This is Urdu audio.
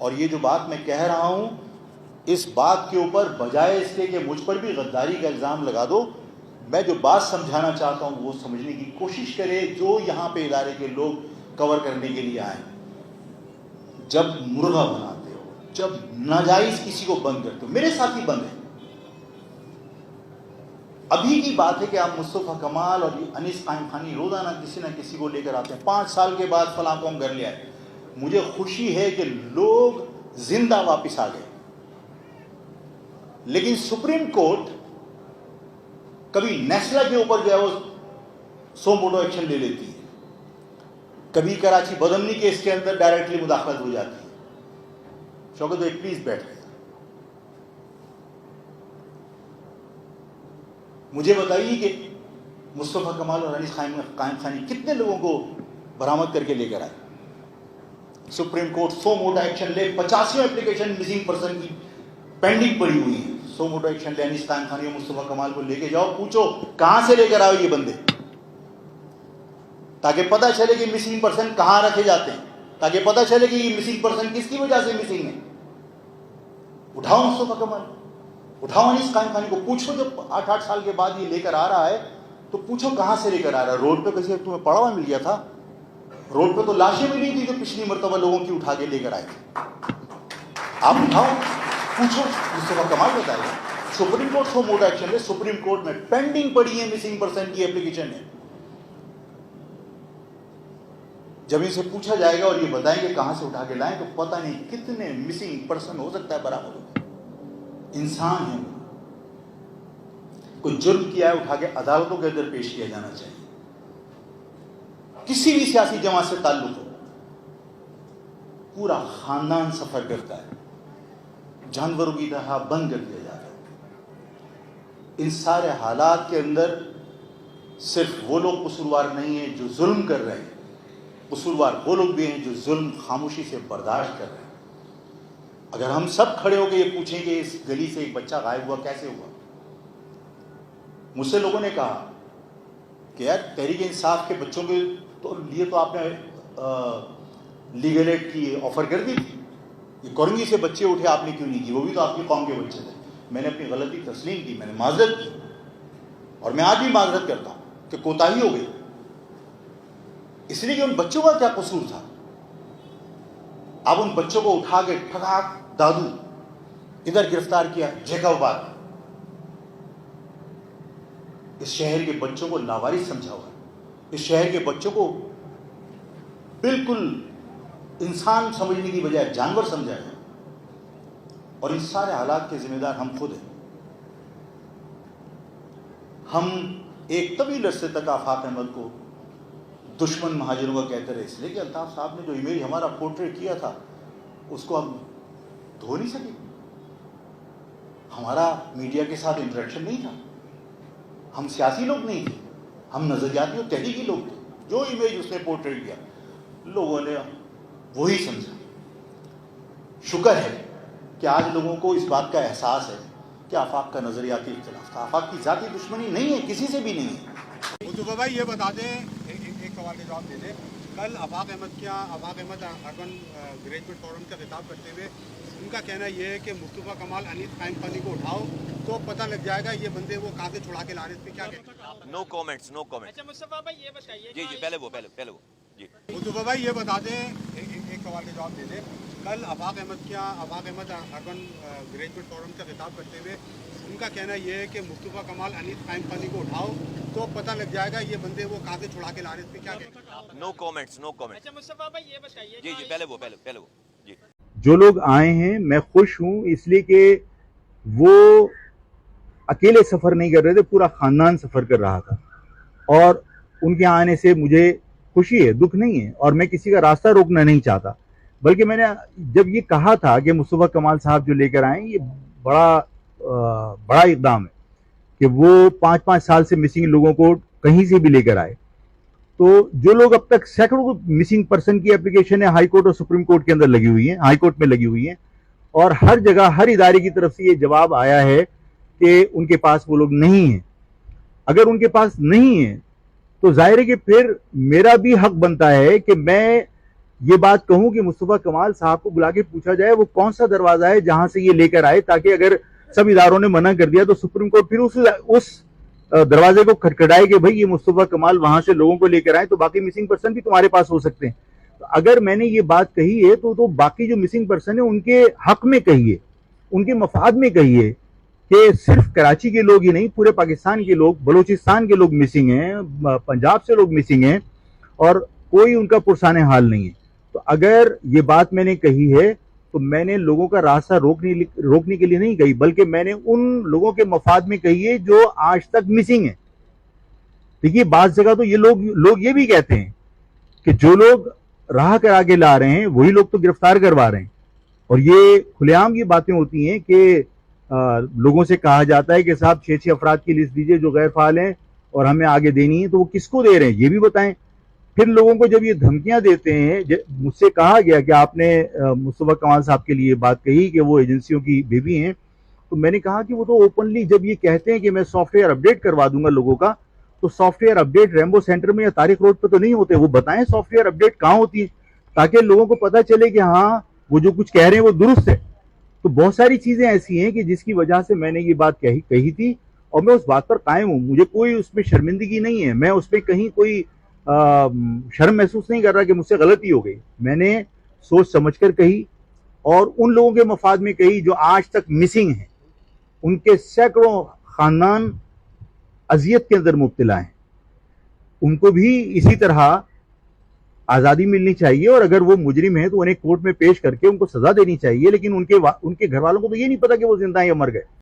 اور یہ جو بات میں کہہ رہا ہوں اس بات کے اوپر بجائے اس کے کہ مجھ پر بھی غداری کا الزام لگا دو، میں جو بات سمجھانا چاہتا ہوں وہ سمجھنے کی کوشش کرے جو یہاں پہ ادارے کے لوگ کور کرنے کے لیے آئیں۔ جب مرغا بناتے ہو، جب ناجائز کسی کو بند کرتے ہو، میرے ساتھ ہی بند ہے۔ ابھی کی بات ہے کہ آپ مصطفیٰ کمال اور انیس قائم خانی روزانہ کسی نہ کسی کو لے کر آتے ہیں، 5 سال کے بعد فلاں کو ہم گھر لے آئے۔ مجھے خوشی ہے کہ لوگ زندہ واپس آ گئے، لیکن سپریم کورٹ کبھی نیسلا کے اوپر جو ہے وہ سو موٹو ایکشن لے لیتی ہے، کبھی کراچی بدمنی کیس کے اندر ڈائریکٹلی مداخلت ہو جاتی ہے۔ شوکت بھائی پلیز بیٹھ گئے، مجھے بتائیے کہ مصطفیٰ کمال اور انیس قائم خانی کتنے لوگوں کو برآمد کر کے لے کر آئے؟ Supreme court suo motu action لے، 85 اپلیکیشن مسنگ پرسن کی پینڈنگ پڑی ہوئی ہیں، سو موٹو ایکشن لے، انیس قائم خانی اور مصطفیٰ کمال کو لے کے جاؤ، پوچھو کہاں سے لے کر آؤ یہ بندے، تاکہ پتہ چلے کہ مسنگ پرسن کہاں رکھے جاتے ہیں، تاکہ پتہ چلے کہ یہ مسنگ پرسن کس کی وجہ سے مسنگ ہے۔ اٹھاؤ مصطفیٰ کمال، اٹھاؤ انیس قائم خانی کو، پوچھو جب 8 سال کے بعد یہ لے کر آ رہا ہے تو پوچھو کہاں سے لے کر آ رہا ہے۔ روڈ پہ کسی تمہیں پڑا ہوا مل گیا تھا؟ روڈ پہ تو لاشیں ملی تھی جو پچھلی مرتبہ لوگوں کی اٹھا کے لے کر آئے تھے۔ آپ اٹھاؤ، پوچھو، مصطفیٰ کمال بتائے گا۔ Supreme court suo motu action لے، سپریم کورٹ میں پینڈنگ پڑی ہے مسنگ پرسن کی اپلیکیشن ہے۔ جب ان سے پوچھا جائے گا اور یہ بتائیں کہ کہاں سے اٹھا کے لائیں تو پتہ نہیں کتنے مسنگ پرسن ہو سکتا ہے برآمد ہوگا۔ انسان ہیں، کوئی جرم کیا ہے اٹھا کے عدالتوں کے اندر پیش کیا جانا چاہیے۔ کسی بھی سیاسی جماعت سے تعلق ہو، پورا خاندان سفر کرتا ہے، جانوروں کی طرح بند کر دیا جاتا ہے۔ ان سارے حالات کے اندر صرف وہ لوگ قصوروار نہیں ہیں جو ظلم کر رہے ہیں، قصوروار وہ لوگ بھی ہیں جو ظلم خاموشی سے برداشت کر رہے ہیں۔ اگر ہم سب کھڑے ہو کے یہ پوچھیں کہ اس گلی سے ایک بچہ غائب ہوا کیسے ہوا، مجھ سے لوگوں نے کہا کہ یار تحریک انصاف کے بچوں کے تو لیے تو آپ نے لیگل ایڈ کی آفر کر دی تھی، یہ کورنگی سے بچے اٹھے آپ نے کیوں نہیں کی؟ وہ بھی تو آپ کی قوم کے بچے تھے۔ میں نے اپنی غلطی تسلیم کی، میں نے معذرت کی، اور میں آج بھی معذرت کرتا ہوں کہ کوتاہی ہو گئی، اس لیے کہ ان بچوں کا کیا قصور تھا؟ آپ ان بچوں کو اٹھا کے ٹھگاک دادو ادھر گرفتار کیا جیکب آباد، اس شہر کے بچوں کو لاوارث سمجھا ہوا، اس شہر کے بچوں کو بالکل انسان سمجھنے کی بجائے جانور سمجھا ہے، اور ان سارے حالات کے ذمہ دار ہم خود ہیں۔ ہم ایک طویل عرصے تک آفاق احمد کو دشمن مہاجروں کا کہتے رہے، اس لیے کہ الطاف صاحب نے جو امیج ہمارا پورٹریٹ کیا تھا اس کو ہم دھو نہیں سکے۔ ہمارا میڈیا کے ساتھ انٹریکشن نہیں تھا، ہم سیاسی لوگ نہیں تھے، ہم نظریاتی اور تحریکی لوگ تھے۔ جو امیج اس نے پورٹریٹ کیا لوگوں نے وہی سمجھا۔ شکر ہے کہ آج لوگوں کو اس بات کا احساس ہے کہ آفاق کا نظریاتی اختلاف تھا، آفاق کی ذاتی دشمنی نہیں ہے، کسی سے بھی نہیں ہے۔ مصطفیٰ بھائی یہ بتا دیں، ایک سوال کے جواب دے دیں، کل آفاق احمد اربن گریجویٹ فورم کا خطاب کرتے ہوئے ان کا کہنا یہ ہے کہ مصطفیٰ کمال انیس قائم خانی کو اٹھاؤ تو پتہ لگ جائے گا یہ بندے وہ کہاں سے چھڑا کے لا رہے، اس پہ کیا کہتے ہیں؟ نو کومنٹس، نو کومنٹس۔ اچھا مصطفیٰ بھائی یہ بتائیے، جی پہلے وہ جی مصطفیٰ بھائی یہ بتا دیں، ایک سوال کے جواب دے دیں، کل آفاق احمد اربن گریجویٹ فورم کا خطاب کرتے ہوئے ان کا کہنا یہ ہے کہ مصطفیٰ کمال انیس قائم خانی کو اٹھاؤ تو پتہ لگ جائے گا یہ بندے وہ کہاں سے چھڑا کے لا رہے، اس پہ کیا کہتے ہیں؟ نو کومنٹس، نو کومنٹس۔ اچھا مصطفیٰ بھائی یہ بتائیے، جی پہلے وہ جی۔ جو لوگ آئے ہیں میں خوش ہوں، اس لیے کہ وہ اکیلے سفر نہیں کر رہے تھے، پورا خاندان سفر کر رہا تھا، اور ان کے آنے سے مجھے خوشی ہے، دکھ نہیں ہے، اور میں کسی کا راستہ روکنا نہیں چاہتا، بلکہ میں نے جب یہ کہا تھا کہ مصطفیٰ کمال صاحب جو لے کر آئیں یہ بڑا اقدام ہے کہ وہ 5 سال سے مسنگ لوگوں کو کہیں سے بھی لے کر آئے، تو جو لوگ اب تک سینکڑوں مسنگ پرسن کی اپلیکیشن ہے ہائی کورٹ اور سپریم کورٹ کے اندر لگی ہوئی ہیں، ہائی کورٹ میں لگی ہوئی ہیں، اور ہر جگہ ہر ادارے کی طرف سے یہ جواب آیا ہے کہ ان کے پاس وہ لوگ نہیں ہیں۔ اگر ان کے پاس نہیں ہیں تو ظاہر ہے کہ پھر میرا بھی حق بنتا ہے کہ میں یہ بات کہوں کہ مصطفیٰ کمال صاحب کو بلا کے پوچھا جائے وہ کون سا دروازہ ہے جہاں سے یہ لے کر آئے، تاکہ اگر سب اداروں نے منع کر دیا تو سپریم کورٹ پھر اس دروازے کو کھٹکھٹائے کہ بھائی یہ مصطفیٰ کمال وہاں سے لوگوں کو لے کر آئے تو باقی مسنگ پرسن بھی تمہارے پاس ہو سکتے ہیں. تو اگر میں نے یہ بات کہی ہے تو باقی جو مسنگ پرسن ہیں ان کے حق میں کہیے، ان کے مفاد میں کہیے کہ صرف کراچی کے لوگ ہی نہیں، پورے پاکستان کے لوگ، بلوچستان کے لوگ مسنگ ہیں، پنجاب سے لوگ مسنگ ہیں اور کوئی ان کا پرسان حال نہیں ہے. تو اگر یہ بات میں نے کہی ہے تو میں نے لوگوں کا راستہ روکنے کے لیے نہیں کہی، بلکہ میں نے ان لوگوں کے مفاد میں کہی ہے جو آج تک مسنگ ہیں. دیکھیے بعض جگہ تو یہ لوگ یہ بھی کہتے ہیں کہ جو لوگ راہ کرا کے لا رہے ہیں وہی لوگ تو گرفتار کروا رہے ہیں، اور یہ کھلے عام یہ باتیں ہوتی ہیں کہ لوگوں سے کہا جاتا ہے کہ صاحب 6 افراد کی لسٹ دیجئے جو غیر فعال ہیں اور ہمیں آگے دینی ہے، تو وہ کس کو دے رہے ہیں یہ بھی بتائیں. پھر لوگوں کو جب یہ دھمکیاں دیتے ہیں، مجھ سے کہا گیا کہ آپ نے مصطفیٰ کمال صاحب کے لیے بات کہی کہ وہ ایجنسیوں کی بیوی ہیں، تو میں نے کہا کہ وہ تو اوپنلی جب یہ کہتے ہیں کہ میں سافٹ ویئر اپڈیٹ کروا دوں گا لوگوں کا، تو soft where update Rambo centre میں یا تاریخ روڈ پہ تو نہیں ہوتے. وہ بتائیں سافٹ ویئر اپڈیٹ کہاں ہوتی ہے تاکہ لوگوں کو پتہ چلے کہ ہاں وہ جو کچھ کہہ رہے ہیں وہ درست ہے. تو بہت ساری چیزیں ایسی ہیں کہ جس کی وجہ سے میں نے یہ بات کہی تھی اور میں اس بات پر قائم ہوں. مجھے کوئی اس میں شرمندگی نہیں ہے، میں اس میں کہیں کوئی شرم محسوس نہیں کر رہا کہ مجھ سے غلطی ہو گئی. میں نے سوچ سمجھ کر کہی اور ان لوگوں کے مفاد میں کہی جو آج تک مسنگ ہیں، ان کے سینکڑوں خاندان اذیت کے اندر مبتلا ہیں، ان کو بھی اسی طرح آزادی ملنی چاہیے، اور اگر وہ مجرم ہیں تو انہیں کورٹ میں پیش کر کے ان کو سزا دینی چاہیے. لیکن ان کے گھر والوں کو تو یہ نہیں پتا کہ وہ زندہ ہیں یا مر گئے.